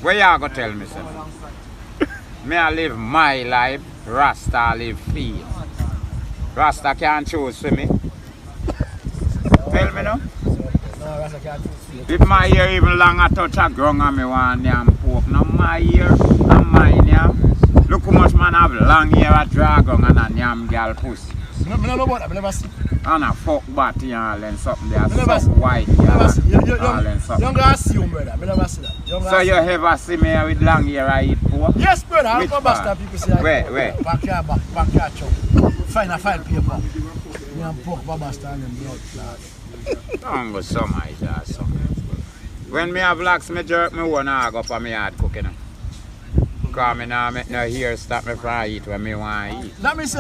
Where y'all gonna tell me, sir? Me I live my life, Rasta live field. Rasta can't choose for me. Tell me no? No, Rasta can't choose. If my ear even longer touch a ground and me want yam pork, no my ear and mine yam. Look how much man have long hair a dragon and a yam girl pussy. I don't know about that, I never see. And a fuck body and then something there, never some white I never see. You all and something. don't assume, brother. I never see that. So you ever see me with long hair I eat pork? Yes, brother. I Which don't part? bastard people say. Where? Backyard chop. Find a file paper. Me and pork for bastard and blood clot. Don't go so much, so. When me have locks, me jerk me one I go for me hard cooking. Because me now make no hair stop me from eat when me want to eat. That means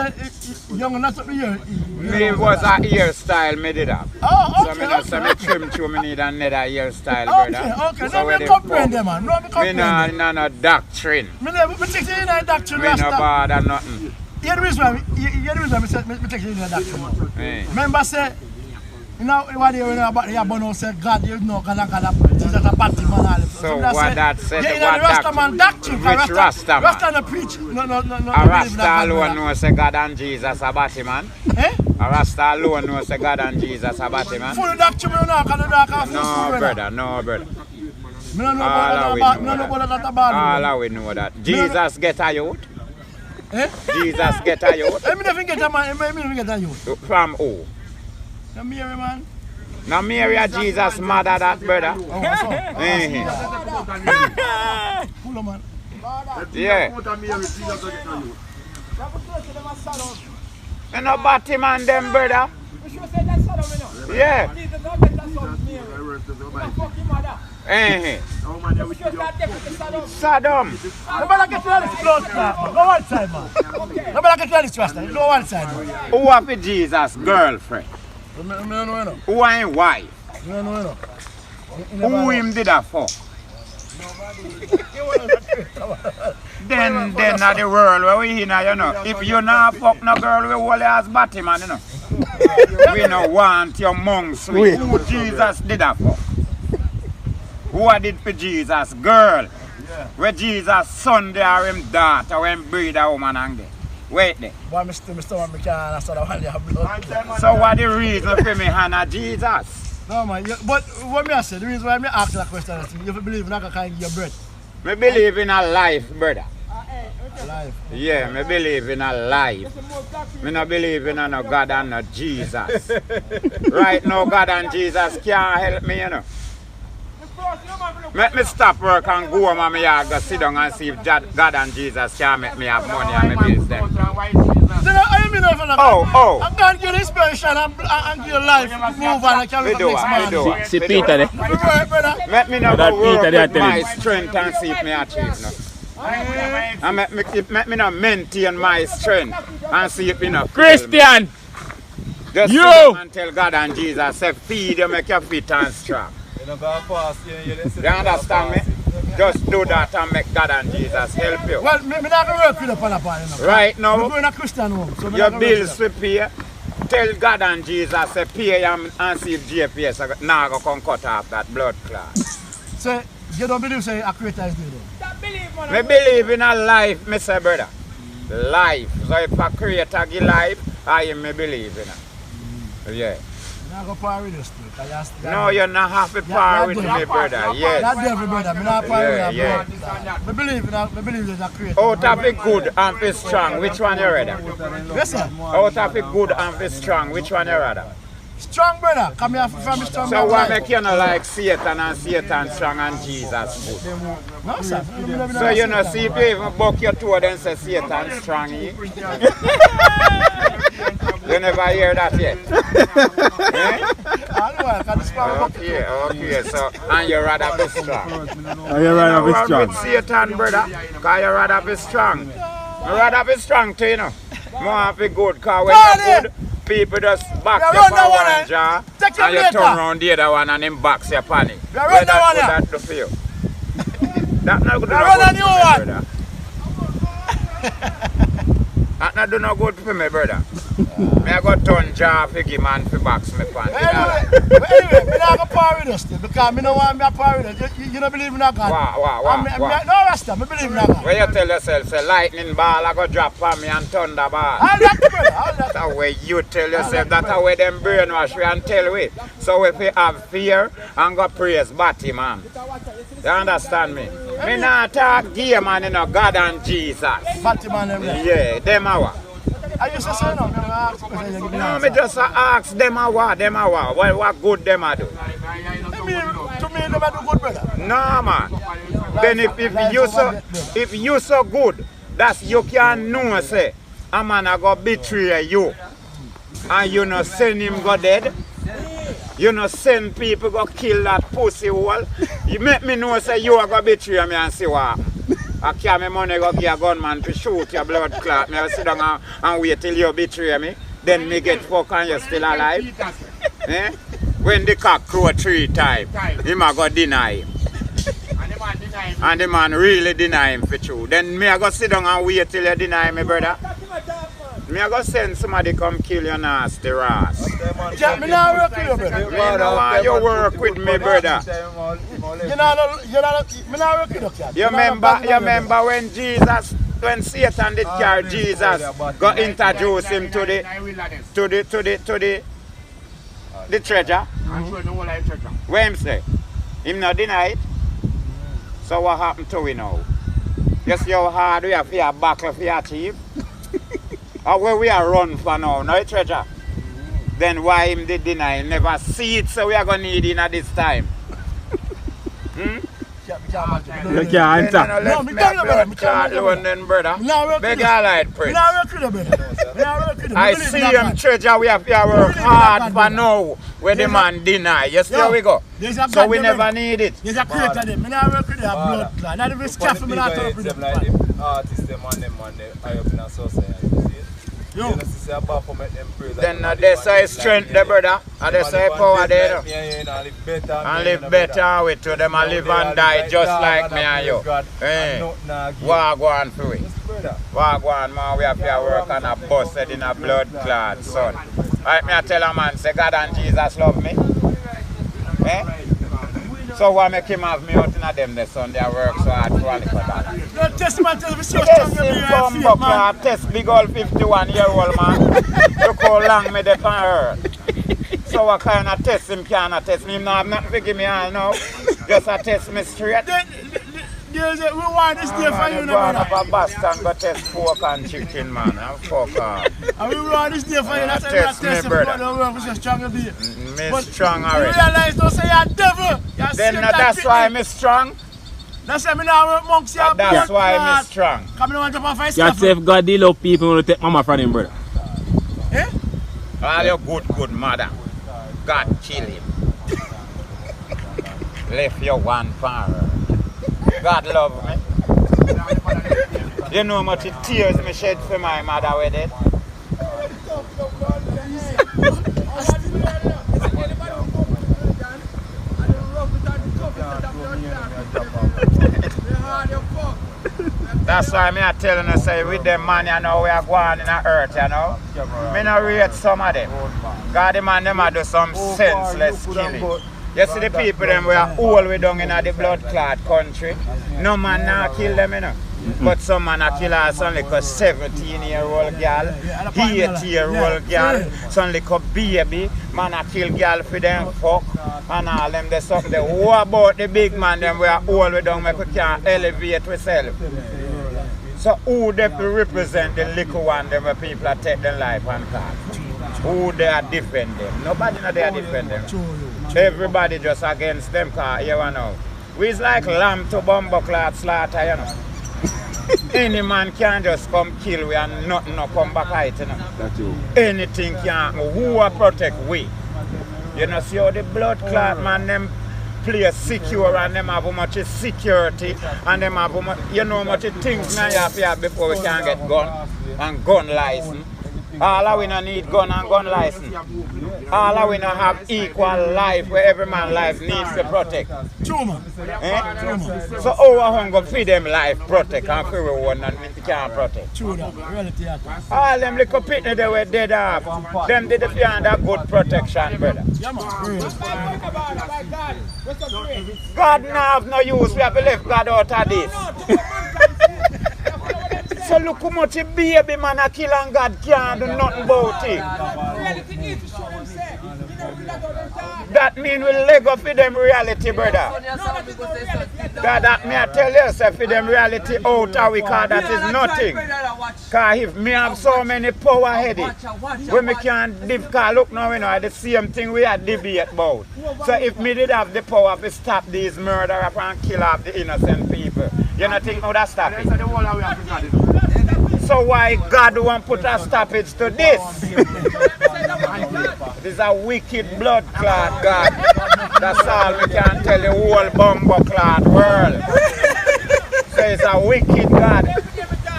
young not up the year. Me was a hairstyle me did that. Oh, okay. So me not say me trim through me need another hairstyle, Okay, brother. okay. So No, where me they comprehend fuck? them, man. No, me Me comprehend them. no doctrine. Me take you in a doctrine, Me no Rasta. bother nothing. Hear the reason why me take you in a doctrine. Hey. Remember say, you know what you know about your bono say God, you know God Jesus a bad man all. So what that said, yeah, what the Rasta man doctrine. Which Rasta man? Rasta no preach. No. A Rasta alone knows say God and Jesus a batty man. Eh? A Rasta alone knows say God and Jesus a batty man. Full doctrine, you know, can No brother, no brother. Me no know All about we that. know Me no know that. about that bad. All we know that. Jesus get a youth. Eh? Jesus get a youth. I never get a man. I never get a you. From who? You Mary man. Now Mary a Jesus mother that brother. Oh, what's up? Eh. Cool man. Yeah. You know batty man them brother. Yeah. Eh. Saddam. Nobody get to this close now. Go one side, man. Nobody get to this Rasta. Go one side, man. Who have a Jesus girlfriend? Me no know. Who ain't wife? Me no know. Who him did that for? Then at the world where we in, you know, if you not fuck no girl, we only as batty man, you know. We no want your monks. Who Jesus did that for? Who I did for Jesus? Girl. Where Jesus son there or him daughter when breed a woman and get. Wait there. Boy, me stomach, me can't answer that one. You have blood. So what the reason for me Hannah Jesus? No man, but what me I say, the reason why me ask that question is you believe in God can give you bread. Me believe in a life, brother. Life. Yeah, me believe in a life. Me no believe in no God and no Jesus. Right now, God and Jesus can't help me, you know. Make me stop work and go home and me go sit down and see if God and Jesus can make me have money and me bills them. Then I mean if Oh. I'm going to give inspiration and give you life, move and carry Me the do next it, man. me do it. See Peter there. Right, brother. Make me not That go work Peter, they are with my telling. strength and see if me achieve nothing. And make me not maintain my strength and see if me not fail me. Christian! Just You! sit down and tell God and Jesus, say feed you, make you fit and strong. You understand me? Just do that and make God and Jesus help you. Well, me not going to work with you upon a pan, you know. Right I'm now, going to a Christian home. So me your not gonna work bills with will pay. Tell God and Jesus, say pay and see if JPS now go come cut off that blood clot. you. So you don't believe say a creator is there? Me believe in a life, Mr. Brother. Life. So if a creator give life, I may believe in it. Yeah. You not go par with us too. No, you're not happy par with me, brother. Yes. Not devil, brother. Me not par with you. Yeah. Me believe in a creator. Out of it good and be strong, which one you rather? Yes, sir. Out of it good and be strong, which one you rather? Strong, brother. Come here from strong. So why brother. make you not like Satan and Satan strong and Jesus good? No, sir. So you know, see if you even buck your toe and say Satan strong, eh? You never hear that yet? Eh? Okay, so, and you rather be strong. You're right, Run I'm strong. with Satan, brother, because you rather be strong. You rather be strong too, you know. More have be good, because when you're good, people just back you for one jar, and you turn around the other one and them box your panic. Well, that's good that do for you. That's not good enough for you, brother. That not do no good for me, brother. Me I got turn jaw for give man for box me pants. Anyway, me not go par with us still because me no want me a par with us. You don't believe in a God? Wow. No, Rasta, me believe in a God. When you tell yourself, say lightning ball I go drop on me and thunder ball. All that, brother, all that. That's way you tell yourself, that's how way them brainwash we and tell we. So if you have fear and go praise Batty man. You understand me? Me not talk game man, you know, God and Jesus. Batty man, them there. Yeah, them are what? I used to say no, me never ask question, you give me No, answer. me just ask them are what, what good them are do. To me, them a do good, brother. No man. Then if you so good, that's you can know say a man a go betray you. And you no send him go dead. You no send people go kill that pussy hole. You make me know say you a go betray me and see what happen. I carry my money go give a gunman to shoot your blood clot. Me I sit down and wait till you betray me. Then me get fuck and you still alive. Eh? When the cock crow 3 times, him a go deny him. And the man really deny him for true. Then me I go sit down and wait till you deny me, brother. Me I go send somebody come kill your nasty ass. Yeah, me not work with you, brother. Me no want you work with me, brother. Me not work with you, cat. You remember when Satan did carry Jesus, go introduce him to the treasure. Where him say? Him not deny it. So what happened to we now? You see how hard we have for your buckle for your chief? Or where we are run for now, no treasure? Then why him did deny? Never see it, so we are going to need it at this time. You can't answer. No, me tell you, brother. Beg all right, Prince. Me not work with you, brother. I see him treasure, we have to work hard for now, where the man deny. You see how we go? So we never need it. There's a creator there. Me not work with you, blood clot. Not even scaff me not talk with you. Artists, them and them, I up in a society. Yo. Then there's a strength there, brother. And there's a power there. And live better with to them and live and die just like me and you. Hey, walk on through it. Walk on, man. We have to work on a bus in a blood clot, son. Right, me I tell a man, say God and Jesus love me. Eh? So why make him have me out in them the Sunday I work so hard for that? No testament tell me so Test strong him come back, man. Test big old 51-year-old man. Look how long me dey on earth. So what kind of test him cannot test me? Him not have nothing to give me all now. Just a test me straight. We want this day for you, Go on up a Boston, go test pork and chicken, man. And fuck off. And we want this day for you. That's why we Test me, test brother. you. We're so strong to be. Me strong You already. realize don't say you're devil. You're Then Satan that's why trick me. me strong. That's why me now work monks here. That's why me strong. Come on, jump off a You scaffold. say if God deal up people will take mama from him, brother. Eh? All your good mother. God kill him. Left your one power. God love me. You know how much tears me shed for my mother with it? That's why me are telling you, say, with them man, you know, we are going in the earth, you know. Me not rate some of them. God, the man, them a do some senseless killing. You see the people, them, we are all we down in the blood clot country. No man now kill them, you know. But some man a kill us some like a 17-year-old girl, 8-year-old girl, some like a baby. Man a kill girl for them fuck. And all them, there's something there. What about the big man, them, we are all we down, we can't elevate ourselves. So who they represent the little one them where people are take their life and call? Who they are defend them? Nobody know they are defend them. Everybody just against them cause you know. We's like lamb to bumbleclot slaughter, you know. Any man can just come kill we and nothing no come back out, you know. That's true. Anything can who will protect we. You know, see how the blood clot man them play secure and them have how much security and them have how much, you know how much things now you have here before we can get gun and gun license. All of we no need gun and gun license. All of we no have equal life where every man life needs to protect. True, man. Eh? True, man. So our hunger feed them life protect and free one and we can't protect. True, that. Reality, that. All them little pitney they were dead off. Them did it beyond a good protection, brother. Yeah, man. God now have no use. We have to leave God out of this. So look how much a baby man a kill and God can't do nothing about it. That mean we leg up for them reality, brother. That me I tell you, sir, for them reality out of we call that is nothing. Because if me have so many power headed, when me can't because look now, you know, the same thing we had debate about. So if me did have the power to stop these murderers and kill off the innocent people, you don't think how that stop it? So why God won't put a stoppage to this? This is a wicked blood clot, God. That's all we can tell the whole bumbo clot world. So it's a wicked God.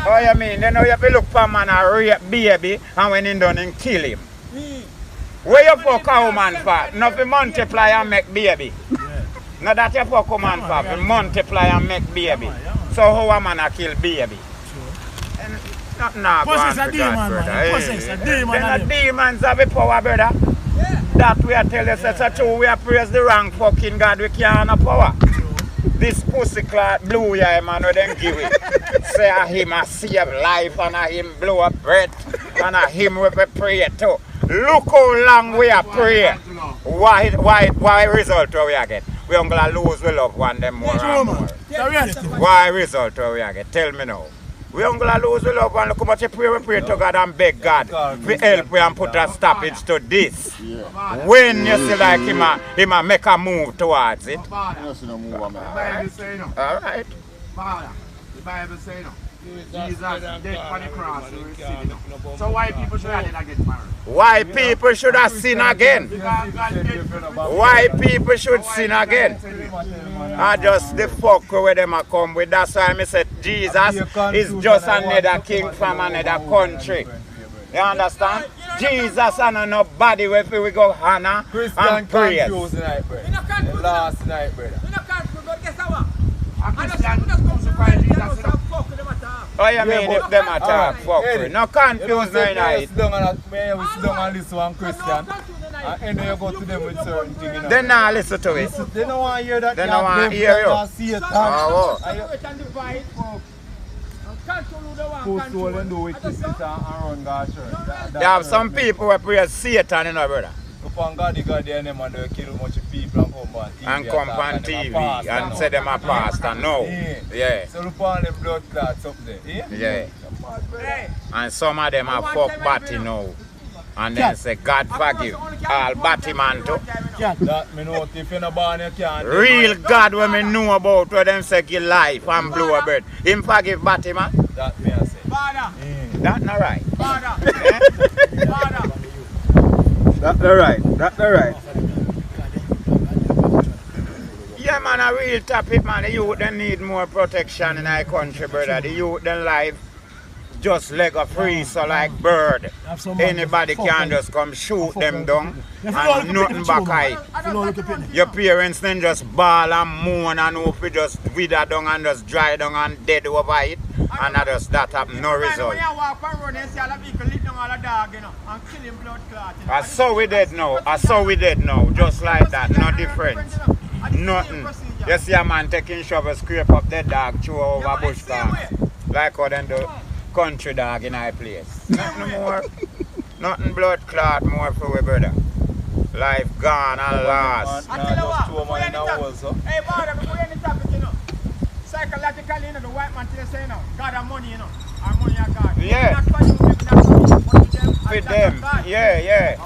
Oh, you mean? Then you have to look for a man and rape baby and when he done and kill him. Where you fuck a woman for? Not to multiply and make baby. Not that you fuck a man for, to multiply and make baby. So how a man a kill baby? Nothing now Possess a demon, man. Possess a demon. Then the demons have a power, brother. That we are telling us that's true. We are praise the wrong fucking God. We can't have power. This pussy clot blue yeah, man, we then give it. Say a him a save life and a him blow up breath and a him we pray too. Look how long we are praying. Why result we are get? We are going to lose we love one them more and more. Why result we are get? Tell me now. We are going to lose we love one. Look how much we pray to God and beg God to help we and put a stoppage to this. When you see like him a make a move towards it. Alright. The Bible says, Jesus dead for the cross. So why people should have get married? Why people should have sin again? Why people should sin again? I just the fuck where them a come with. That's why I said Jesus is just another king from another country. You understand? Jesus and nobody where we go Hannah and praise. Last night, brother. Oh, you mean if them attack fuckery? No confuse no night. We sit down and listen to one Christian. And then you go to them with certain things. You know. They not listen to it. They don't want to hear that. They don't want to hear you. Oh, they have some people who praise Satan, you know, brother. Upon God, God, they kill much people and come on TV and say them a pastor. No. Yeah. So upon them blood clots up there. Yeah. And some of them are fuck batty now. And then say, God forgive all batty man too. That me know if you're not born, you can't. Real God when me know about where them say give life and blow a bird. Him forgive batty man? That me I say. That's not right. That's alright. That's alright. Yeah, man, a real topic, man. The youth them need more protection in our country, brother. The youth them life just like a free, so like bird. Anybody can just come shoot them down and nothing back high. Your parents then just bawl and moan and hope we just wither down and just dry down and dead over it. And that have no result. I saw we dead now. I saw we dead now. Just like that. No difference. Nothing. You see a man taking shovel, scrape up the dog, throw over bush farm. Like how them do country dog in our place. Nothing more. Nothing blood clot more for we brother. Life gone and lost. I tell you what, hey, brother, before you end the topic, you know, psychologically, you know, the white man tell you, say, you know, God and money, you know, and money and God. Yeah. Not for you, not for them. With them. Yeah, yeah.